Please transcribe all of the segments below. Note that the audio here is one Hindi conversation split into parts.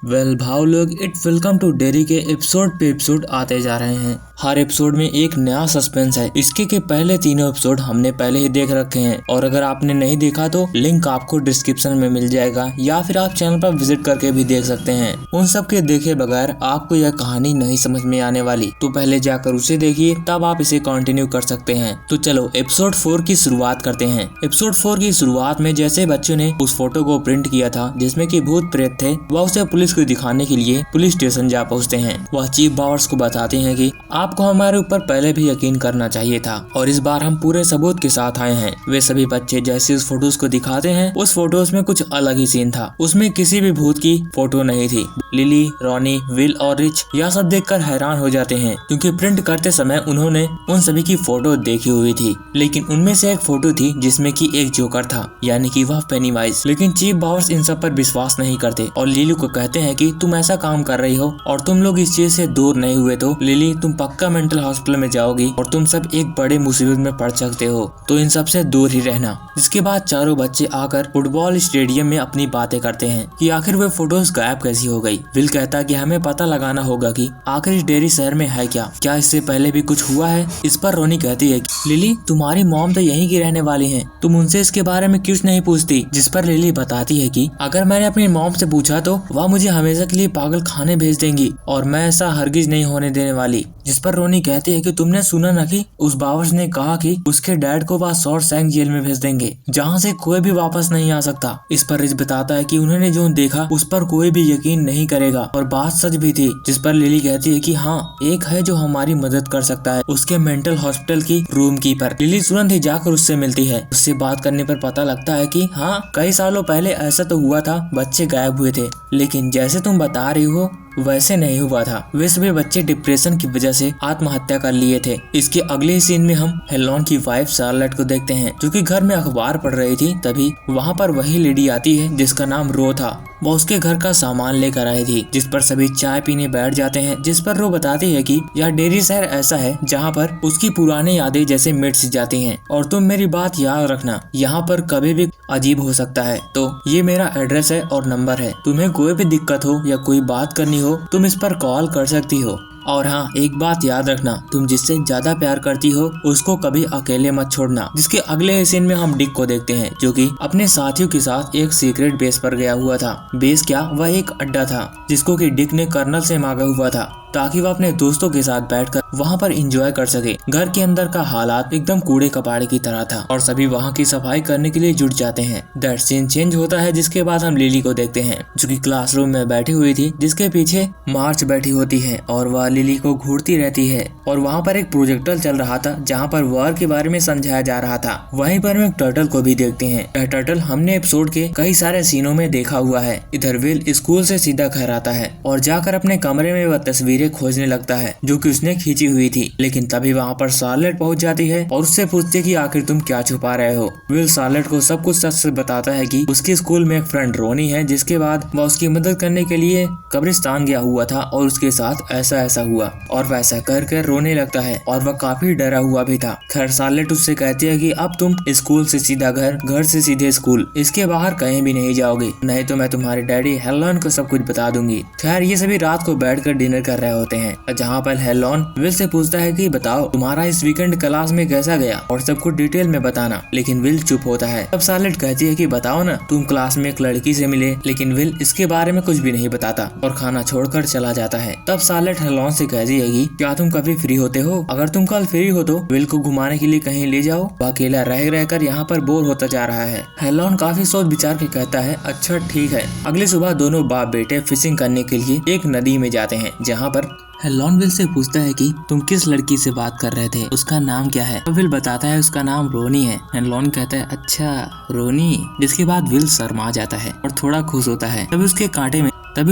वेल भाव लोग इट वेलकम टू डेरी के एपिसोड पे एपिसोड आते जा रहे हैं। हर एपिसोड में एक नया सस्पेंस है। इसके के पहले तीनों एपिसोड हमने पहले ही देख रखे हैं और अगर आपने नहीं देखा तो लिंक आपको डिस्क्रिप्शन में मिल जाएगा या फिर आप चैनल पर विजिट करके भी देख सकते हैं। उन सब के देखे बगैर आपको यह कहानी नहीं समझ में आने वाली, तो पहले जाकर उसे देखिए तब आप इसे कंटिन्यू कर सकते हैं। तो चलो एपिसोड 4 की शुरुआत करते हैं। एपिसोड 4 की शुरुआत में जैसे बच्चों ने उस फोटो को प्रिंट किया था जिसमें कि भूत प्रेत थे, वह उसे पुलिस को दिखाने के लिए पुलिस स्टेशन जा पहुँचते हैं। वह चीफ बावर्स को बताते हैं कि आपको हमारे ऊपर पहले भी यकीन करना चाहिए था और इस बार हम पूरे सबूत के साथ आए हैं। वे सभी बच्चे जैसे उस फोटोज को दिखाते हैं, उस फोटोज में कुछ अलग ही सीन था। उसमें किसी भी भूत की फोटो नहीं थी। लिली, रॉनी, विल और रिच यह सब देखकर हैरान हो जाते हैं क्योंकि प्रिंट करते समय उन्होंने उन सभी की फोटो देखी हुई थी, लेकिन उनमें से एक फोटो थी जिसमें कि एक जोकर था, यानी कि वह पेनीवाइज। लेकिन चीफ बावर्स इन सब पर विश्वास नहीं करते और लिली को कहते हैं कि तुम ऐसा काम कर रही हो और तुम लोग इस चीज से दूर नहीं हुए तो लिली तुम पक्का मेंटल हॉस्पिटल में जाओगी और तुम सब एक बड़े मुसीबत में पड़ सकते हो, तो इन सब से दूर ही रहना। जिसके बाद चारों बच्चे आकर फुटबॉल स्टेडियम में अपनी बातें करते हैं कि आखिर वे फोटोज गायब कैसी हो गई। विल कहता कि हमें पता लगाना होगा कि आखिर इस डेरी शहर में है क्या इससे पहले भी कुछ हुआ है। इस पर रोनी कहती है कि लिली तुम्हारी मॉम तो यहीं की रहने वाली है, तुम उनसे इसके बारे में क्यों नहीं पूछती। जिस पर लिली बताती है कि अगर मैंने अपनी मॉम से पूछा तो वह मुझे हमेशा के लिए पागल खाने भेज देंगी और मैं ऐसा हरगिज नहीं होने देने वाली। जिस पर रोनी कहती है कि तुमने सुना ना कि उस बावर्स ने कहा कि उसके डैड को वह शॉर्टशैंक जेल में भेज देंगे जहाँ से कोई भी वापस नहीं आ सकता। इस पर रिच बताता है कि उन्होंने जो देखा उस पर कोई भी यकीन नहीं करेगा और बात सच भी थी। जिस पर लिली कहती है कि हाँ, एक है जो हमारी मदद कर सकता है, उसके मेंटल हॉस्पिटल की रूम कीपर। लिली तुरंत ही जाकर उससे मिलती है। उससे बात करने पर पता लगता है कि हाँ, कई सालों पहले ऐसा तो हुआ था, बच्चे गायब हुए थे, लेकिन जैसे तुम बता रही हो वैसे नहीं हुआ था। वे सभी बच्चे डिप्रेशन की वजह से आत्महत्या कर लिए थे। इसके अगले सीन में हम हेलोन की वाइफ शार्लेट को देखते हैं जो कि घर में अखबार पढ़ रही थी। तभी वहाँ पर वही लेडी आती है जिसका नाम रो था। वो उसके घर का सामान लेकर आई थी। जिस पर सभी चाय पीने बैठ जाते हैं। जिस पर रो बताती है कि यह डेरी शहर ऐसा है जहाँ पर उसकी पुरानी यादें जैसे मिट जाती हैं और तुम मेरी बात याद रखना, यहाँ पर कभी भी अजीब हो सकता है। तो ये मेरा एड्रेस है और नंबर है, तुम्हें कोई भी दिक्कत हो या कोई बात करनी हो तुम इस पर कॉल कर सकती हो। और हाँ, एक बात याद रखना, तुम जिससे ज्यादा प्यार करती हो उसको कभी अकेले मत छोड़ना। जिसके अगले सीन में हम डिक को देखते हैं जो कि अपने साथियों के साथ एक सीक्रेट बेस पर गया हुआ था। बेस क्या, वह एक अड्डा था जिसको कि डिक ने कर्नल से मांगा हुआ था ताकि वह अपने दोस्तों के साथ बैठकर वहाँ पर एंजॉय कर सके। घर के अंदर का हालात एकदम कूड़े कबाड़े की तरह था और सभी वहाँ की सफाई करने के लिए जुट जाते हैं। दैट सीन चेंज होता है जिसके बाद हम लिली को देखते हैं जो कि क्लासरूम में बैठी हुई थी, जिसके पीछे मार्च बैठी होती है और वह लिली को घूरती रहती है और वहाँ पर एक प्रोजेक्टर चल रहा था जहाँ पर वॉर के बारे में समझाया जा रहा था। वहीं पर हम एक टर्टल को भी देखते हैं। यह टर्टल हमने एपिसोड के कई सारे सीनों में देखा हुआ है। इधर विल स्कूल से सीधा घर आता है और जाकर अपने कमरे में वह तस्वीरें खोजने लगता है जो कि उसने खींची हुई थी। लेकिन तभी वहाँ पर शार्लेट पहुँच जाती है और उससे पूछती है कि आखिर तुम क्या छुपा रहे हो। विल शार्लेट को सब कुछ सच से बताता है कि उसके स्कूल में एक फ्रेंड रोनी है जिसके बाद वह उसकी मदद करने के लिए कब्रिस्तान गया हुआ था और उसके साथ ऐसा हुआ और वैसा कर रोने लगता है और वह काफी डरा हुआ भी था। खैर शार्लेट उससे कहती है कि अब तुम स्कूल से सीधा घर से सीधे स्कूल, इसके बाहर कहीं भी नहीं जाओगे, नहीं तो मैं तुम्हारे डैडी हेलोन को सब कुछ बता दूंगी। खैर ये सभी रात को बैठकर डिनर कर रहे होते हैं जहाँ पर हेलोन विल से पूछता है कि बताओ तुम्हारा इस वीकेंड क्लास में कैसा गया और सब कुछ डिटेल में बताना। लेकिन विल चुप होता है। तब शार्लेट कहती है कि बताओ ना, तुम क्लास में एक लड़की से मिले। लेकिन विल इसके बारे में कुछ भी नहीं बताता और खाना छोड़कर चला जाता है। तब शार्लेट हेलोन से कहती है कि क्या तुम कभी फ्री होते हो, अगर तुम कल फ्री हो तो विल को घुमाने के लिए कहीं ले जाओ, वह अकेला रह कर यहाँ पर बोर होता जा रहा है। हेलोन काफी सोच विचार के कहता है अच्छा ठीक है। अगली सुबह दोनों बाप बेटे फिशिंग करने के लिए एक नदी में जाते हैं जहाँ पर हेलोन विल से पूछता है कि तुम किस लड़की से बात कर रहे थे, उसका नाम क्या है। तो विल बताता है उसका नाम रोनी है। हेलोन कहता है अच्छा रोनी। जिसके बाद विल शर्मा जाता है और थोड़ा खुश होता है। तभी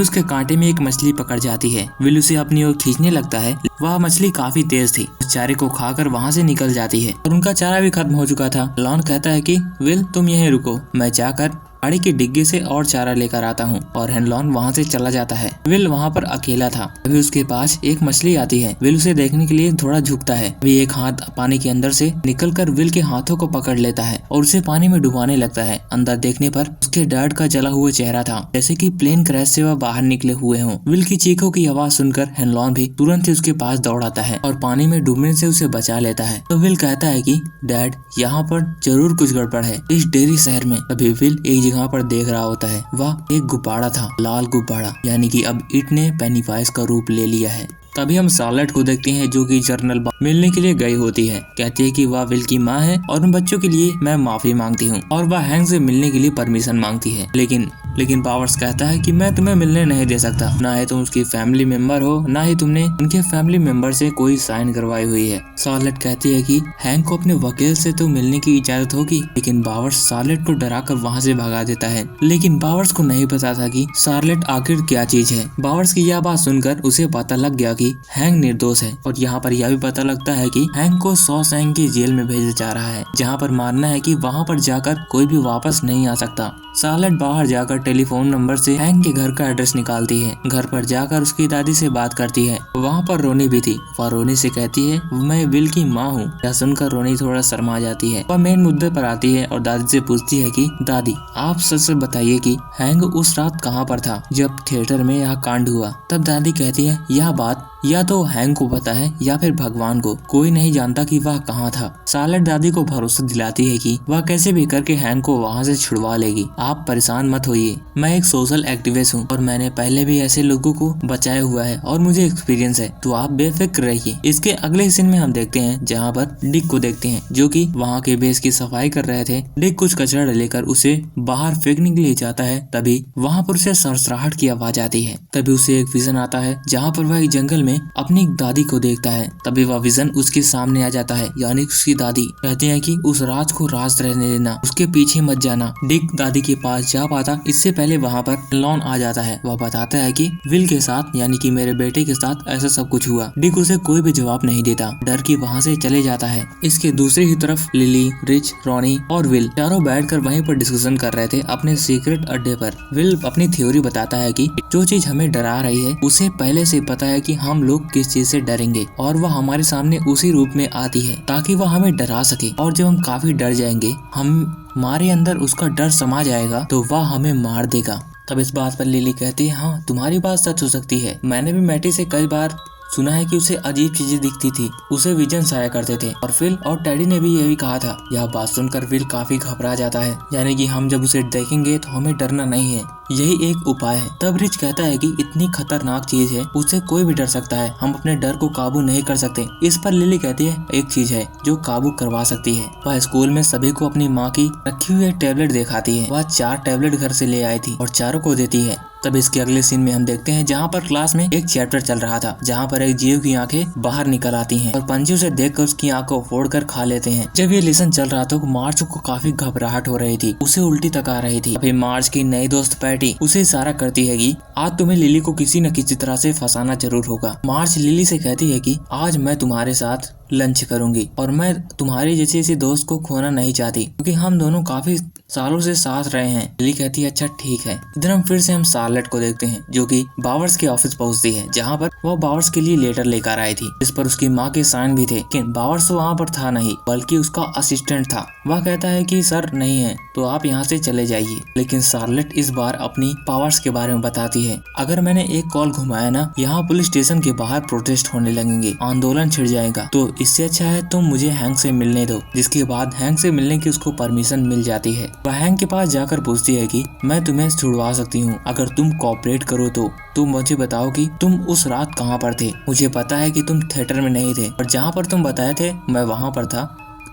उसके कांटे में एक मछली पकड़ जाती है। विल उसे अपनी ओर खींचने लगता है। वह मछली काफी तेज थी, उस चारे को खाकर वहाँ से निकल जाती है और उनका चारा भी खत्म हो चुका था। हेलोन कहता है कि विल तुम यहीं रुको, मैं जाकर गाड़ी के डिग्गे से और चारा लेकर आता हूँ और हेनलॉन वहाँ से चला जाता है। विल वहाँ पर अकेला था। अभी उसके पास एक मछली आती है। विल उसे देखने के लिए थोड़ा झुकता है। अभी एक हाथ पानी के अंदर से निकलकर विल के हाथों को पकड़ लेता है और उसे पानी में डुबाने लगता है। अंदर देखने पर उसके डैड का जला हुआ चेहरा था, जैसे कि प्लेन क्रैश से वह बाहर निकले हुए हों। विल की चीखों की आवाज सुनकर हेनलॉन भी तुरंत ही उसके पास दौड़ आता है और पानी में डूबने से उसे बचा लेता है। तो विल कहता है कि डैड, यहाँ पर जरूर कुछ गड़बड़ है इस डेरी शहर में। तभी विल एक जगह पर देख रहा होता है, वह एक गुब्बारा था, लाल गुब्बारा, यानी कि अब इट ने पेनीवाइज का रूप ले लिया है। तभी हम शार्लेट को देखते हैं जो कि जर्नल मिलने के लिए गई होती है। कहती है कि वह विल की माँ है और उन बच्चों के लिए मैं माफी मांगती हूँ और वह हैंक से मिलने के लिए परमिशन मांगती है। लेकिन पावर्स कहता है कि मैं तुम्हें मिलने नहीं दे सकता, ना ही तुम उसकी फैमिली मेंबर हो, ना ही तुमने उनके फैमिली मेंबर से कोई साइन करवाई हुई है। शार्लेट कहती है कि हैंक को अपने वकील से तो मिलने की इजाजत होगी, लेकिन पावर्स शार्लेट को डराकर वहाँ से भगा देता है। लेकिन पावर्स को नहीं पता था कि शार्लेट आखिर क्या चीज है। पावर्स की यह बात सुनकर उसे पता लग गया कि हैंक निर्दोष है और यहाँ पर यह भी पता लगता है कि हैंक को शॉशैंक की जेल में भेजा जा रहा है, जहाँ पर मानना है कि वहाँ पर जाकर कोई भी वापस नहीं आ सकता। शार्लेट बाहर जाकर टेलीफोन नंबर से हैंक के घर का एड्रेस निकालती है। घर पर जाकर उसकी दादी से बात करती है। वहाँ पर रोनी भी थी। वह रोनी से कहती है मैं विल की माँ हूँ। यह सुनकर रोनी थोड़ा शर्मा जाती है। वह मेन मुद्दे पर आती है और दादी से पूछती है कि दादी, आप सच बताइए कि हैंक उस रात कहाँ पर था जब थिएटर में यह कांड हुआ। तब दादी कहती है यह बात या तो हैंक को पता है या फिर भगवान को, कोई नहीं जानता कि वह कहाँ था। शार्लेट दादी को भरोसा दिलाती है कि वह कैसे भी करके हैंक को वहाँ से छुड़वा लेगी। आप परेशान मत होइए, मैं एक सोशल एक्टिविस्ट हूँ और मैंने पहले भी ऐसे लोगों को बचाया हुआ है और मुझे एक्सपीरियंस है, तो आप बेफिक्र रहिए। इसके अगले सीन में हम देखते हैं जहाँ पर डिक को देखते हैं जो कि वहाँ के बेस की सफाई कर रहे थे। डिक कुछ कचरा लेकर उसे बाहर फेंकने के लिए जाता है। तभी वहाँ पर उसे सरसराहट की आवाज आती है। तभी उसे एक विजन आता है जहाँ पर वह एक जंगल में अपनी दादी को देखता है। तभी वह विजन उसके सामने आ जाता है, यानी उसकी दादी। कहते हैं कि उस राज को राज रहने देना, उसके पीछे मत जाना। डिक दादी के पास जा पाता इससे पहले वहाँ पर हेनलॉन आ जाता है। वह बताता है कि विल के साथ, यानी कि मेरे बेटे के साथ ऐसा सब कुछ हुआ। डिक उसे कोई भी जवाब नहीं देता, डर की वहाँ से चले जाता है। इसके दूसरी ही तरफ लिली, रिच, रॉनी और विल चारों बैठकर वहीं पर डिस्कशन कर रहे थे अपने सीक्रेट अड्डे पर। विल अपनी थ्योरी बताता है कि जो चीज हमें डरा रही है उसे पहले से पता है कि हम लोग किस चीज से डरेंगे और वह हमारे सामने उसी रूप में आती है ताकि वह हमें डरा सके। और जब हम काफी डर जाएंगे, हमारे अंदर उसका डर समा जाएगा, तो वह हमें मार देगा। तब इस बात पर लिली कहती है हाँ, तुम्हारी बात सच हो सकती है। मैंने भी मैटी से कई बार सुना है कि उसे अजीब चीजें दिखती थी, उसे विजन आया करते थे और फिल और टेडी ने भी यही कहा था। यह बात सुनकर विल काफी घबरा जाता है, यानी कि हम जब उसे देखेंगे तो हमें डरना नहीं है, यही एक उपाय है। तब रिच कहता है कि इतनी खतरनाक चीज है, उससे कोई भी डर सकता है, हम अपने डर को काबू नहीं कर सकते। इस पर लिली कहती है एक चीज है जो काबू करवा सकती है। वह स्कूल में सभी को अपनी माँ की रखी हुई टैबलेट दिखाती है। वह 4 टैबलेट घर से ले आई थी और चारों को देती है। तब इसके अगले सीन में हम देखते हैं जहाँ पर क्लास में एक चैप्टर चल रहा था, जहाँ पर एक जीव की आंखें बाहर निकल आती हैं और पंछी उसे देखकर उसकी आंख को फोड़कर खा लेते हैं। जब ये लेसन चल रहा था, मार्च को काफी घबराहट हो रही थी, उसे उल्टी तक आ रही थी। अभी मार्च की नई दोस्त पैटी उसे इशारा करती है कि आज तुम्हें लिली को किसी न किसी तरह से फंसाना जरूर होगा। मार्च लिली से कहती है कि आज मैं तुम्हारे साथ लंच करूंगी और मैं तुम्हारी जैसी दोस्त को खोना नहीं चाहती, क्योंकि हम दोनों काफी सालों से साथ रहे हैं। लिली कहती है अच्छा ठीक है। इधर हम फिर से हम शार्लेट को देखते हैं जो कि बावर्स के ऑफिस पहुंचती है, जहां पर वह बावर्स के लिए लेटर लेकर आई थी, जिस पर उसकी माँ के साइन भी थे। लेकिन बावर्स वहाँ पर था नहीं, बल्कि उसका असिस्टेंट था। वह कहता है कि सर नहीं है तो आप यहाँ से चले जाइए। लेकिन शार्लेट इस बार अपनी पावर्स के बारे में बताती है, अगर मैंने एक कॉल घुमाया ना, यहाँ पुलिस स्टेशन के बाहर प्रोटेस्ट होने लगेंगे, आंदोलन छिड़ जाएगा, तो इससे अच्छा है तुम मुझे हैंक से मिलने दो। जिसके बाद हैंक से मिलने की उसको परमिशन मिल जाती है। वह हैंक के पास जाकर पूछती है कि मैं तुम्हें छुड़वा सकती हूँ अगर तुम कोऑपरेट करो तो। तुम मुझे बताओ कि तुम उस रात कहाँ पर थे। मुझे पता है कि तुम थिएटर में नहीं थे और जहाँ पर तुम बताए थे मैं वहाँ पर था,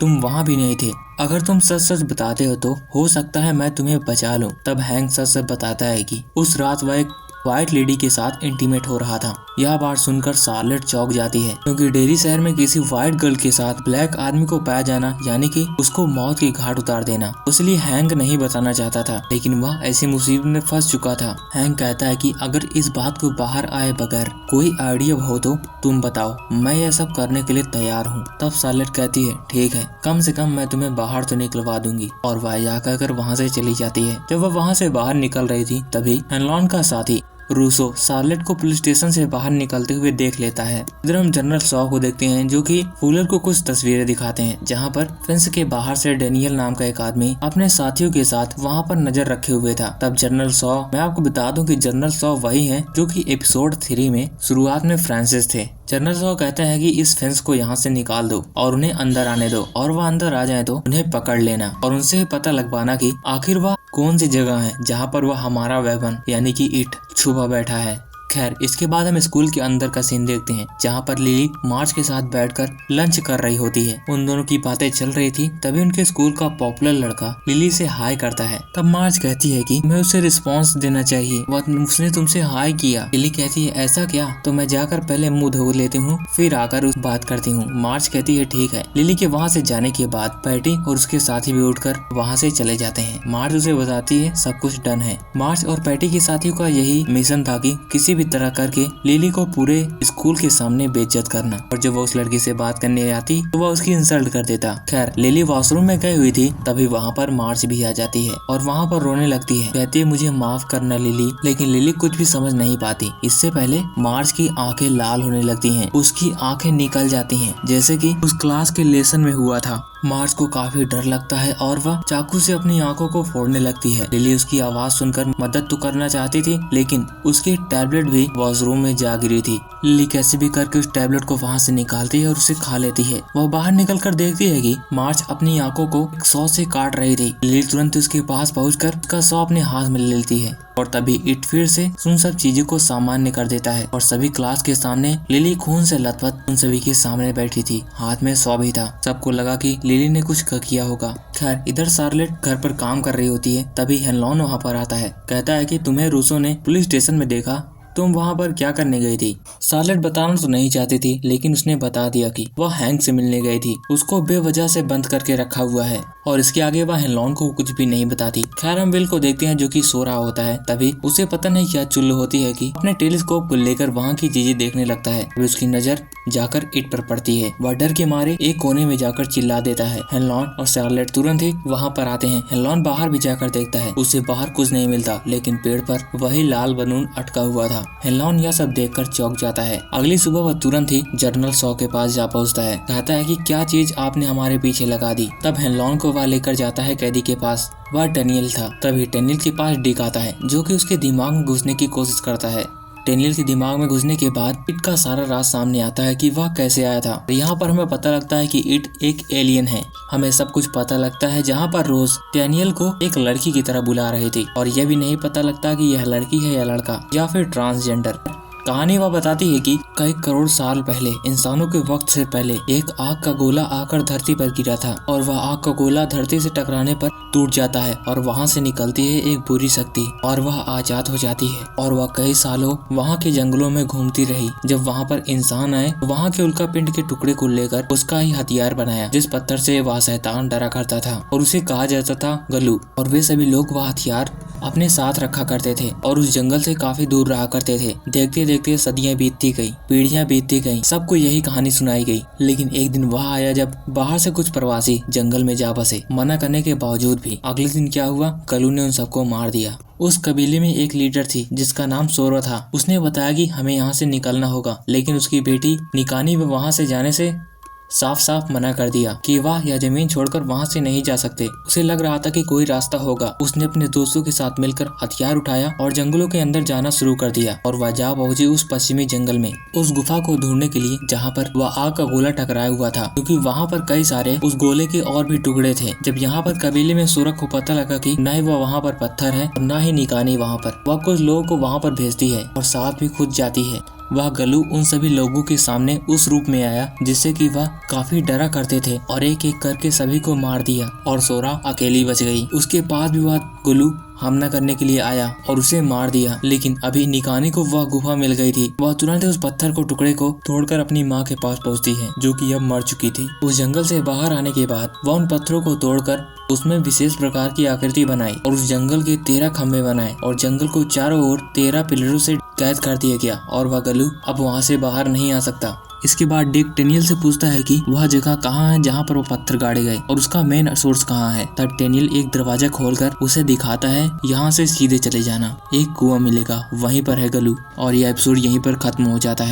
तुम वहाँ भी नहीं थे। अगर तुम सच सच बताते हो तो हो सकता है मैं तुम्हें बचा लूं। तब हैंक सच सच बताता है कि उस रात वह एक व्हाइट लेडी के साथ इंटीमेट हो रहा था। यह बात सुनकर शार्लेट चौंक जाती है, क्योंकि डेरी शहर में किसी व्हाइट गर्ल के साथ ब्लैक आदमी को पाया जाना यानी कि उसको मौत की घाट उतार देना। इसलिए हैंक नहीं बताना चाहता था, लेकिन वह ऐसी मुसीबत में फंस चुका था। हैंक कहता है कि अगर इस बात को बाहर आए बगैर कोई आइडिया हो तो तुम बताओ, मैं यह सब करने के लिए तैयार हूँ। तब शार्लेट कहती है ठीक है, कम से कम मैं तुम्हें बाहर तो निकलवा दूंगी, और वह यह कहकर वहाँ से चली जाती है। जब वह वहाँ से बाहर निकल रही थी तभी हेनलॉन का साथी रूसो शार्लेट को पुलिस स्टेशन से बाहर निकलते हुए देख लेता है। इधर हम जनरल शॉ को देखते हैं, जो कि फुलर को कुछ तस्वीरें दिखाते हैं, जहां पर फेंस के बाहर से डेनियल नाम का एक आदमी अपने साथियों के साथ वहां पर नजर रखे हुए था। तब जनरल शॉ, मैं आपको बता दूं कि जनरल शॉ वही हैं जो कि एपिसोड 3 में शुरुआत में फ्रांसिस थे। जनरल शॉ कहते हैं कि इस फेंस को यहाँ से निकाल दो और उन्हें अंदर आने दो, और वह अंदर आ जाए तो उन्हें पकड़ लेना और उनसे पता लगवाना कि आखिर वह कौन सी जगह है जहाँ पर वह हमारा वेपन यानी कि इट छुपा बैठा है। खैर, इसके बाद हम स्कूल के अंदर का सीन देखते हैं, जहाँ पर लिली मार्च के साथ बैठकर लंच कर रही होती है। उन दोनों की बातें चल रही थी, तभी उनके स्कूल का पॉपुलर लड़का लिली से हाय करता है। तब मार्च कहती है कि मैं उसे रिस्पांस देना चाहिए, उसने तुमसे हाय किया। लिली कहती है ऐसा क्या, तो मैं जाकर पहले मुंह धो लेती हूँ, फिर आकर उस बात करती हूँ। मार्च कहती है ठीक है। लिली के वहाँ से जाने के बाद पैटी और उसके साथी भी उठकर वहाँ से चले जाते हैं। मार्च उसे बताती है सब कुछ डन है। मार्च और पैटी के साथियों का यही मिशन था कि किसी भी तरह करके लिली को पूरे स्कूल के सामने बेइज्जत करना, और जब वो उस लड़की से बात करने आती तो वह उसकी इंसल्ट कर देता। खैर, लिली वॉशरूम में गई हुई थी, तभी वहाँ पर मार्च भी आ जाती है और वहाँ पर रोने लगती है। कहती है मुझे माफ करना लिली, लेकिन लिली कुछ भी समझ नहीं पाती। इससे पहले मार्च की आंखें लाल होने लगती हैं, उसकी आंखें निकल जाती हैं, जैसे कि उस क्लास के लेसन में हुआ था। मार्च को काफी डर लगता है और वह चाकू से अपनी आंखों को फोड़ने लगती है। लिली उसकी आवाज सुनकर मदद तो करना चाहती थी, लेकिन उसकी टैबलेट भी वॉशरूम में जा गिरी थी। लिली कैसे भी करके उस टैबलेट को वहाँ से निकालती है और उसे खा लेती है। वह बाहर निकलकर देखती है कि मार्च अपनी आंखों को एक सॉ से काट रही थी। लिली तुरंत उसके पास पहुंचकर उसका सॉ अपने हाथ में ले लेती है, और तभी इट फिर से उन सब चीजों को सामान्य कर देता है, और सभी क्लास के सामने लिली खून से लथपथ उन सभी के सामने बैठी थी, हाथ में सॉ भी था। सबको लगा कि लिली ने कुछ किया होगा। खैर, इधर शार्लेट घर पर काम कर रही होती है, तभी हेनलॉन वहाँ पर आता है। कहता है कि तुम्हें रूसो ने पुलिस स्टेशन में देखा, तुम वहाँ पर क्या करने गई थी। शार्लेट बताना तो नहीं चाहती थी, लेकिन उसने बता दिया कि वह हैंक से मिलने गई थी, उसको बेवजह से बंद करके रखा हुआ है, और इसके आगे वह हेनलॉन को कुछ भी नहीं बताती। खैर, हम विल को देखते हैं जो कि सो रहा होता है। तभी उसे पता नहीं क्या चुल्ल होती है कि अपने टेलीस्कोप को लेकर वहाँ की चीजें देखने लगता है। तभी उसकी नजर जाकर इट पर पड़ती है। वह डर के मारे एक कोने में जाकर चिल्ला देता है। हेनलॉन और शार्लेट तुरंत ही वहाँ पर आते हैं। हेनलॉन बाहर भी जाकर देखता है, उसे बाहर कुछ नहीं मिलता, लेकिन पेड़ पर वही लाल बलून अटका हुआ था। हेनलॉन यह सब देखकर चौंक जाता है। अगली सुबह वह तुरंत ही जनरल शॉ के पास जा पहुँचता है। कहता है कि क्या चीज आपने हमारे पीछे लगा दी। तब हेनलॉन को वह लेकर जाता है कैदी के पास। वह डेनियल था। तभी डेनियल के पास डिक आता है, जो कि उसके दिमाग में घुसने की कोशिश करता है। डेनियल के दिमाग में घुसने के बाद इट का सारा राज सामने आता है कि वह कैसे आया था। यहाँ पर हमें पता लगता है कि इट एक एलियन है। हमें सब कुछ पता लगता है, जहाँ पर रोज डेनियल को एक लड़की की तरह बुला रही थी, और यह भी नहीं पता लगता कि यह लड़की है या लड़का या फिर ट्रांसजेंडर। कहानी वह बताती है कि कई करोड़ साल पहले, इंसानों के वक्त से पहले, एक आग का गोला आकर धरती पर गिरा था, और वह आग का गोला धरती से टकराने पर टूट जाता है, और वहां से निकलती है एक बुरी शक्ति, और वह आजाद हो जाती है। और वह कई सालों वहां के जंगलों में घूमती रही। जब वहां पर इंसान आए, वहां के उल्का पिंड के टुकड़े को लेकर उसका ही हथियार बनाया, जिस पत्थर से वह शैतान डरा करता था, और उसे कहा जाता था गलू। और वे सभी लोग वह हथियार अपने साथ रखा करते थे, और उस जंगल से काफी दूर रहा करते थे। देखते देखते सदियां बीतती गई, पीढ़ियां बीतती गई, सबको यही कहानी सुनाई गई। लेकिन एक दिन वह आया जब बाहर से कुछ प्रवासी जंगल में जा बसे। मना करने के बावजूद भी अगले दिन क्या हुआ, गलू ने उन सबको मार दिया। उस कबीले में एक लीडर थी जिसका नाम सोरा था। उसने बताया कि हमें यहाँ से निकलना होगा, लेकिन उसकी बेटी निकानी में वहाँ से जाने से साफ साफ मना कर दिया कि वह यह जमीन छोड़कर वहां से नहीं जा सकते। उसे लग रहा था कि कोई रास्ता होगा। उसने अपने दोस्तों के साथ मिलकर हथियार उठाया और जंगलों के अंदर जाना शुरू कर दिया, और वह जा पहुंची उस पश्चिमी जंगल में, उस गुफा को ढूंढने के लिए जहां पर वह आग का गोला टकराया हुआ था, क्योंकि वहां पर कई सारे उस गोले के और भी टुकड़े थे। जब यहाँ पर कबीले में सूरज को पता लगा कि न ही वह वहाँ पर पत्थर है और न ही निकानी वहाँ पर, वह कुछ लोगों को वहाँ पर भेजती है और साथ भी खुद जाती है। वह गलू उन सभी लोगों के सामने उस रूप में आया जिससे कि वह काफी डरा करते थे, और एक एक करके सभी को मार दिया, और सोरा अकेली बच गई। उसके बाद भी वह गलू हमला करने के लिए आया और उसे मार दिया। लेकिन अभी निकानी को वह गुफा मिल गई थी। वह तुरंत उस पत्थर को टुकड़े को तोड़कर अपनी माँ के पास पहुँचती है, जो कि अब मर चुकी थी। उस जंगल से बाहर आने के बाद वह उन पत्थरों को तोड़कर उसमें विशेष प्रकार की आकृति बनाई और उस जंगल के 13 खंभे बनाए और जंगल को चारों ओर 13 पिलरों से कैद कर दिया गया और वह गलू अब वहाँ से बाहर नहीं आ सकता। इसके बाद डिक टेनियल से पूछता है कि वह जगह कहाँ है जहाँ पर वो पत्थर गाड़े गए और उसका मेन सोर्स कहाँ है। तब टेनियल एक दरवाजा खोलकर उसे दिखाता है, यहाँ से सीधे चले जाना, एक कुआं मिलेगा, वहीं पर है गलू। और यह एपिसोड यहीं पर खत्म हो जाता है।